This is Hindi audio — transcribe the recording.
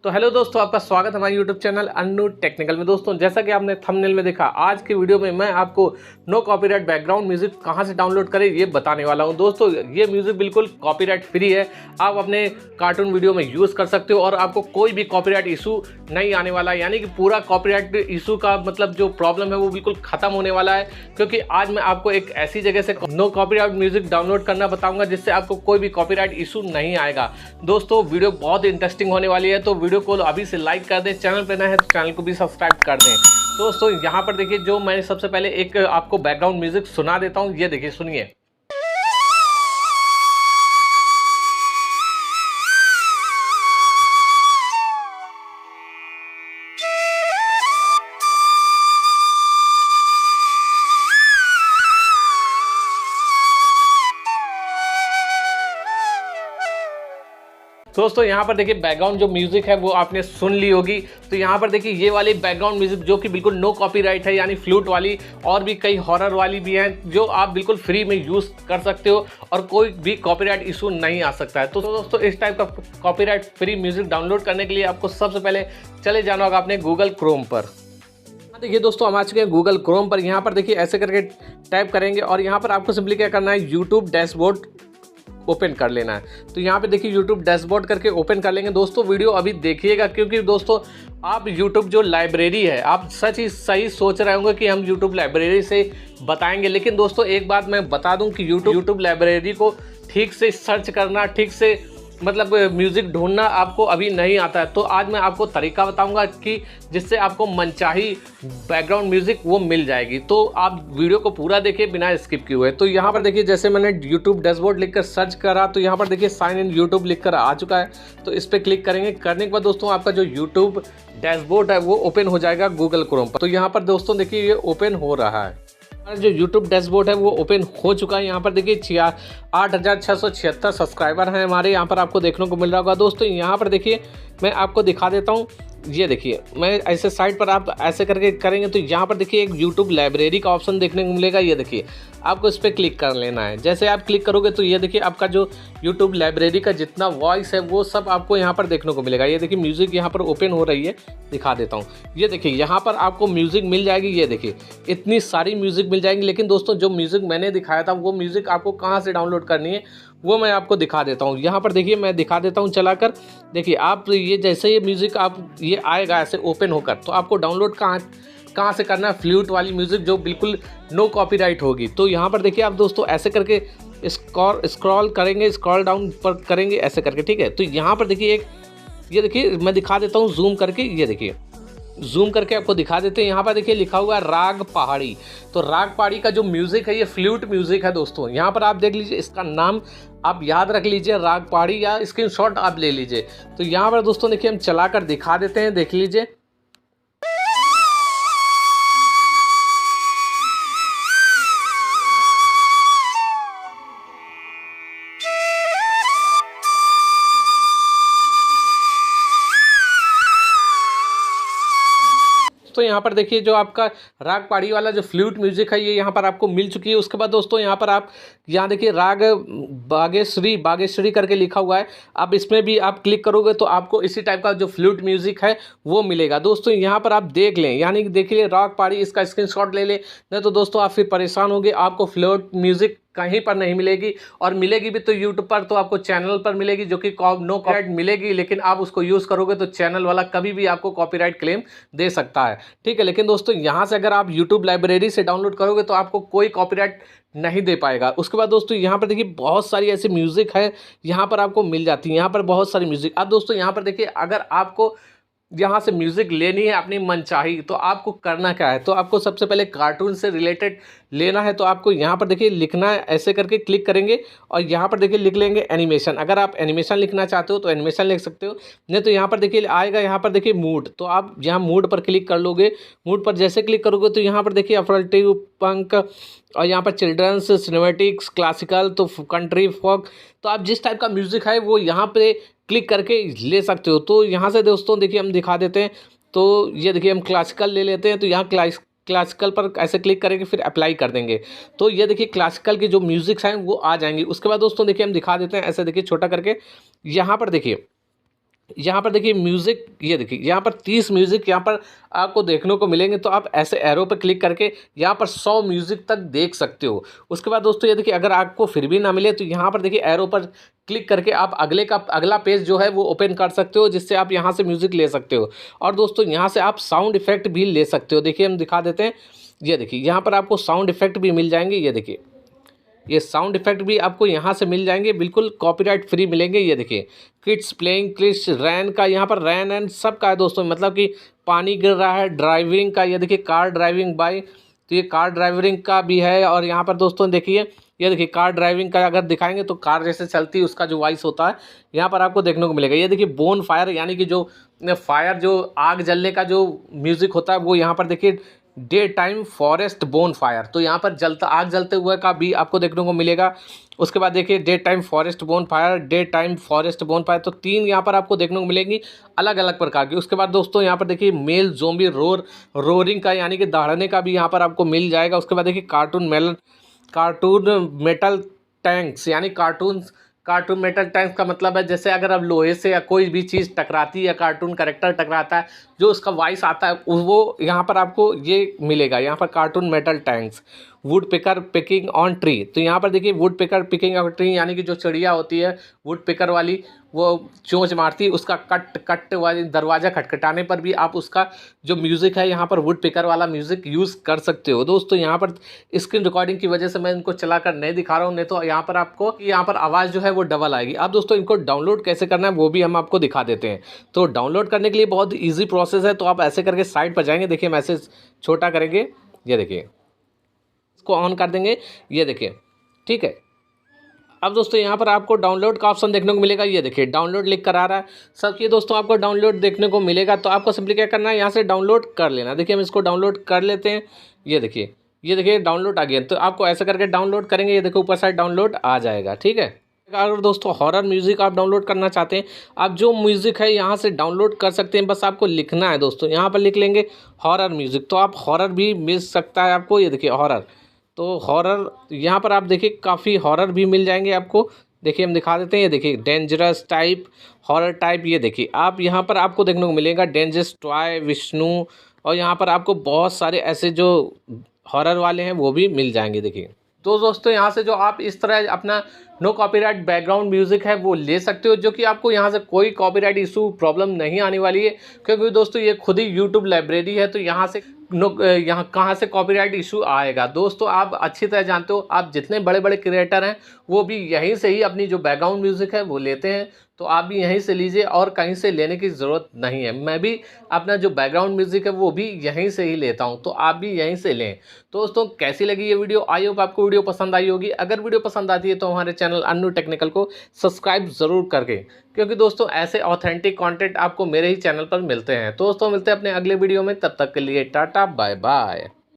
तो हेलो दोस्तों, आपका स्वागत है हमारे यूट्यूब चैनल अन्नू टेक्निकल में। दोस्तों, जैसा कि आपने थंबनेल में देखा, आज की वीडियो में मैं आपको नो कॉपीराइट बैकग्राउंड म्यूजिक कहां से डाउनलोड करें ये बताने वाला हूं। दोस्तों, ये म्यूजिक बिल्कुल कॉपीराइट फ्री है। आप अपने कार्टून वीडियो में यूज़ कर सकते हो और आपको कोई भी कॉपीराइट इशू नहीं आने वाला है। यानी कि पूरा कॉपीराइट इशू का मतलब जो प्रॉब्लम है वो बिल्कुल ख़त्म होने वाला है, क्योंकि आज मैं आपको एक ऐसी जगह से नो कॉपीराइट म्यूजिक डाउनलोड करना बताऊँगा जिससे आपको कोई भी कॉपीराइट इशू नहीं आएगा। दोस्तों, वीडियो बहुत इंटरेस्टिंग होने वाली है, तो वीडियो को अभी से लाइक कर दें। चैनल पे नए हैं तो चैनल को भी सब्सक्राइब कर दें। दोस्तों, यहाँ पर देखिए, जो मैं सबसे पहले एक आपको बैकग्राउंड म्यूजिक सुना देता हूँ। ये देखिए, सुनिए। दोस्तों, यहाँ पर देखिए बैकग्राउंड जो म्यूजिक है वो आपने सुन ली होगी। तो यहाँ पर देखिए ये वाली बैकग्राउंड म्यूजिक जो कि बिल्कुल नो कॉपीराइट है, यानी फ्लूट वाली, और भी कई हॉरर वाली भी हैं जो आप बिल्कुल फ्री में यूज़ कर सकते हो और कोई भी कॉपीराइट इशू नहीं आ सकता है। तो दोस्तों, इस टाइप का कॉपीराइट फ्री म्यूजिक डाउनलोड करने के लिए आपको सबसे पहले चले जाना होगा अपने गूगल क्रोम पर। देखिए दोस्तों, हम आ चुके हैं गूगल क्रोम पर। यहाँ पर देखिए ऐसे करके टाइप करेंगे और यहाँ पर आपको सिंपली क्या करना है, यूट्यूब डैशबोर्ड ओपन कर लेना है। तो यहाँ पे देखिए यूट्यूब डैशबोर्ड करके ओपन कर लेंगे। दोस्तों, वीडियो अभी देखिएगा, क्योंकि दोस्तों आप यूट्यूब जो लाइब्रेरी है, आप सच ही सही सोच रहे होंगे कि हम यूट्यूब लाइब्रेरी से बताएंगे, लेकिन दोस्तों एक बात मैं बता दूं कि यूट्यूब लाइब्रेरी को ठीक से सर्च करना, ठीक से मतलब म्यूज़िक ढूंढना आपको अभी नहीं आता है। तो आज मैं आपको तरीका बताऊंगा कि जिससे आपको मनचाही बैकग्राउंड म्यूज़िक वो मिल जाएगी। तो आप वीडियो को पूरा देखिए बिना स्किप किए हुए। तो यहाँ पर देखिए, जैसे मैंने यूट्यूब डैशबोर्ड लिखकर सर्च करा तो यहाँ पर देखिए साइन इन यूट्यूब लिखकर आ चुका है। तो इस पर क्लिक करेंगे। करने के बाद दोस्तों आपका जो यूट्यूब डैशबोर्ड है वो ओपन हो जाएगा गूगल क्रोम पर। तो यहाँ पर दोस्तों देखिए ये ओपन हो रहा है। जो यूट्यूब डैशबोर्ड है वो ओपन हो चुका है। यहाँ पर देखिए 8676 सब्सक्राइबर हैं हमारे, यहाँ पर आपको देखने को मिल रहा होगा। दोस्तों, यहाँ पर देखिए मैं आपको दिखा देता हूँ। ये देखिए, मैं ऐसे साइड पर आप ऐसे करके करेंगे तो यहाँ पर देखिए एक यूट्यूब लाइब्रेरी का ऑप्शन देखने को मिलेगा। ये देखिए, आपको इस पर क्लिक कर लेना है। जैसे आप क्लिक करोगे तो ये देखिए आपका जो यूट्यूब लाइब्रेरी का जितना वॉइस है वो सब आपको यहाँ पर देखने को मिलेगा। ये देखिए म्यूज़िक यहाँ पर ओपन हो रही है, दिखा देता हूँ। ये देखिए यहाँ पर आपको म्यूज़िक मिल जाएगी। ये देखिए इतनी सारी म्यूज़िक मिल जाएंगी। लेकिन दोस्तों, जो म्यूज़िक मैंने दिखाया था वो म्यूज़िक आपको कहाँ से डाउनलोड करनी है वो मैं आपको दिखा देता हूँ। यहाँ पर देखिए मैं दिखा देता हूँ चलाकर। देखिए आप ये जैसे ये म्यूज़िक आप ये आएगा ऐसे ओपन होकर, तो आपको डाउनलोड कहाँ से करना है, फ्लूट वाली म्यूज़िक जो बिल्कुल नो कॉपीराइट होगी। तो यहाँ पर देखिए आप दोस्तों ऐसे करके स्क्रॉल करेंगे, स्क्रॉल डाउन पर करेंगे ऐसे करके, ठीक है। तो यहाँ पर देखिए एक, ये देखिए मैं दिखा देता हूँ जूम करके। ये देखिए जूम करके आपको दिखा देते हैं। यहाँ पर देखिए लिखा हुआ है राग पहाड़ी। तो राग पहाड़ी का जो म्यूज़िक है ये फ्लूट म्यूज़िक है दोस्तों। यहाँ पर आप देख लीजिए, इसका नाम आप याद रख लीजिए, राग पहाड़ी, या स्क्रीनशॉट आप ले लीजिए। तो यहाँ पर दोस्तों देखिए हम चलाकर दिखा देते हैं, देख लीजिए। तो यहाँ पर देखिए जो आपका राग पहाड़ी वाला जो फ्लूट म्यूजिक है ये यहाँ पर आपको मिल चुकी है। उसके बाद दोस्तों यहाँ पर आप यहाँ देखिए राग बागेश्वरी करके लिखा हुआ है। अब इसमें भी आप क्लिक करोगे तो आपको इसी टाइप का जो फ्लूट म्यूजिक है वो मिलेगा। दोस्तों यहाँ पर आप देख लें, यानी कि देखिए राग पहाड़ी, इसका स्क्रीनशॉट ले लें, नहीं तो दोस्तों आप फिर परेशान होंगे। आपको फ्लूट म्यूजिक कहीं पर नहीं मिलेगी, और मिलेगी भी तो यूट्यूब पर, तो आपको चैनल पर मिलेगी जो कि नो कॉपीराइट मिलेगी। लेकिन आप उसको यूज़ करोगे तो चैनल वाला कभी भी आपको कॉपीराइट क्लेम दे सकता है, ठीक है। लेकिन दोस्तों यहाँ से अगर आप यूट्यूब लाइब्रेरी से डाउनलोड करोगे तो आपको कोई कॉपीराइट नहीं दे पाएगा। उसके बाद दोस्तों यहाँ पर देखिए बहुत सारी ऐसी म्यूज़िक है यहाँ पर आपको मिल जाती है। यहाँ पर बहुत सारी म्यूज़िक। अब दोस्तों यहाँ पर देखिए, अगर आपको यहाँ से म्यूज़िक लेनी है अपनी मनचाही, तो आपको करना क्या है, तो आपको सबसे पहले कार्टून से रिलेटेड लेना है। तो आपको यहाँ पर देखिए लिखना है, ऐसे करके क्लिक करेंगे और यहाँ पर देखिए लिख लेंगे एनिमेशन। अगर आप एनिमेशन लिखना चाहते हो तो एनिमेशन लिख सकते हो, नहीं तो यहाँ पर देखिए आएगा, यहाँ पर देखिए मूड। तो आप यहाँ मूड पर क्लिक कर लोगे। मूड पर जैसे क्लिक करोगे तो यहाँ पर देखिए अफर्मेटिव, पंक, और यहाँ पर चिल्ड्रंस, सिनेमैटिक्स, क्लासिकल, तो कंट्री, फोक, तो आप जिस टाइप का म्यूज़िक है वो यहाँ पे क्लिक करके ले सकते हो। तो यहाँ से दोस्तों देखिए हम दिखा देते हैं। तो ये देखिए हम क्लासिकल ले लेते हैं। तो यहाँ क्लासिकल पर ऐसे क्लिक करेंगे, फिर अप्लाई कर देंगे। तो ये देखिए क्लासिकल के जो म्यूज़िक्स हैं वो आ जाएंगे। उसके बाद दोस्तों देखिए हम दिखा देते हैं, ऐसे देखिए छोटा करके। यहाँ पर देखिए यहाँ पर देखिए म्यूज़िक, ये देखिए यहाँ पर 30 म्यूज़िक यहाँ पर आपको देखने को मिलेंगे। तो आप ऐसे एरो पर क्लिक करके यहाँ पर 100 म्यूज़िक तक देख सकते हो। उसके बाद दोस्तों ये देखिए अगर आपको फिर भी ना मिले तो यहाँ पर देखिए एरो पर क्लिक करके आप अगला पेज जो है वो ओपन कर सकते हो, जिससे आप यहाँ से म्यूज़िक ले सकते हो। और दोस्तों यहाँ से आप साउंड इफ़ेक्ट भी ले सकते हो। देखिए हम दिखा देते हैं, ये देखिए यहाँ पर आपको साउंड इफ़ेक्ट भी मिल जाएंगे। ये देखिए ये साउंड इफेक्ट भी आपको यहाँ से मिल जाएंगे, बिल्कुल कॉपीराइट फ्री मिलेंगे। ये देखिए किड्स प्लेइंग, किड्स रैन का, यहाँ पर रैन एंड सब का है दोस्तों, मतलब कि पानी गिर रहा है, ड्राइविंग का, ये देखिए कार ड्राइविंग बाय, तो ये कार ड्राइविंग का भी है। और यहाँ पर दोस्तों देखिए ये देखिए कार ड्राइविंग का अगर दिखाएंगे तो कार जैसे चलती है उसका जो वॉइस होता है यहाँ पर आपको देखने को मिलेगा। ये देखिए बोन फायर, यानी कि जो फायर, जो आग जलने का जो म्यूज़िक होता है वो यहाँ पर देखिए day time forest bone fire, तो यहाँ पर आग जलते हुए का भी आपको देखने को मिलेगा। उसके बाद देखिए day time forest bone fire, day time forest bone fire, तो 3 यहाँ पर आपको देखने को मिलेंगी अलग अलग प्रकार की। उसके बाद दोस्तों यहाँ पर देखिए मेल ज़ोंबी रोरिंग का, यानी कि दहाड़ने का भी यहाँ पर आपको मिल जाएगा। उसके बाद देखिए कार्टून मेटल टैंक्स, यानी कार्टून मेटल टैंक्स का मतलब है जैसे अगर अब लोहे से या कोई भी चीज़ टकराती है या कार्टून कैरेक्टर टकराता है, जो उसका वॉइस आता है वो यहाँ पर आपको ये मिलेगा। यहाँ पर cartoon metal tanks, would picker picking on tree, तो यहाँ पर देखिए would picker picking on tree, यानी कि जो चिड़िया होती है वुड पिकर वाली, वो चोंच मारती है, उसका कट कट वाली दरवाज़ा खटखटाने पर भी आप उसका जो म्यूज़िक है यहाँ पर वुड पिकर वाला म्यूज़िक यूज़ कर सकते हो। दोस्तों यहाँ पर स्क्रीन रिकॉर्डिंग की वजह से मैं इनको चलाकर नहीं दिखा रहा हूँ, नहीं तो यहाँ पर आपको यहाँ पर आवाज़ जो है वो डबल आएगी। अब दोस्तों इनको डाउनलोड कैसे करना है वो भी हम आपको दिखा देते हैं। तो डाउनलोड करने के लिए बहुत ईजी प्रोसेस है। तो आप ऐसे करके साइट पर जाएंगे, देखिए मैसेज छोटा करेंगे, ये देखिए इसको ऑन कर देंगे, ये देखिए ठीक है। अब दोस्तों यहाँ पर आपको डाउनलोड का ऑप्शन देखने को मिलेगा, ये देखिए डाउनलोड लिख कर आ रहा है सब। ये दोस्तों आपको डाउनलोड देखने को मिलेगा, तो आपको सिंपली क्या करना है, यहाँ से डाउनलोड कर लेना। देखिए हम इसको डाउनलोड कर लेते हैं, ये देखिए डाउनलोड आ गया। तो आपको ऐसा करके डाउनलोड करेंगे, ये देखो ऊपर साइड डाउनलोड आ जाएगा, ठीक है। अगर दोस्तों हॉरर म्यूज़िक आप डाउनलोड करना चाहते हैं, आप जो म्यूज़िक है यहाँ से डाउनलोड कर सकते हैं। बस आपको लिखना है दोस्तों, यहाँ पर लिख लेंगे हॉरर म्यूज़िक, तो आप हॉरर भी मिल सकता है आपको। ये देखिए हॉरर, तो हॉरर यहाँ पर आप देखिए काफ़ी हॉरर भी मिल जाएंगे आपको। देखिए हम दिखा देते हैं, ये देखिए डेंजरस टाइप, हॉरर टाइप, ये देखिए आप यहाँ पर आपको देखने को मिलेगा डेंजरस टॉय, विष्णु, और यहाँ पर आपको बहुत सारे ऐसे जो हॉरर वाले हैं वो भी मिल जाएंगे। देखिए तो दोस्तों यहाँ से जो आप इस तरह अपना नो कॉपीराइट बैकग्राउंड म्यूज़िक है वो ले सकते हो, जो कि आपको यहाँ से कोई कॉपीराइट इशू प्रॉब्लम नहीं आने वाली है, क्योंकि दोस्तों ये खुद ही यूट्यूब लाइब्रेरी है। तो यहाँ से यहाँ कहाँ से कॉपीराइट इशू आएगा। दोस्तों आप अच्छी तरह जानते हो, आप जितने बड़े बड़े क्रिएटर हैं वो भी यहीं से ही अपनी जो बैकग्राउंड म्यूज़िक है वो लेते हैं। तो आप भी यहीं से लीजिए और कहीं से लेने की ज़रूरत नहीं है। मैं भी अपना जो बैकग्राउंड म्यूज़िक है वो भी यहीं से ही लेता हूं, तो आप भी यहीं से लें। तो दोस्तों कैसी लगी ये वीडियो, आई होप आपको वीडियो पसंद आई होगी। अगर वीडियो पसंद आती है तो हमारे चैनल अन्नू टेक्निकल को सब्सक्राइब ज़रूर करके, क्योंकि दोस्तों ऐसे ऑथेंटिक कॉन्टेंट आपको मेरे ही चैनल पर मिलते हैं। तो दोस्तों मिलते हैं अपने अगले वीडियो में, तब तक के लिए टाटा बाय बाय।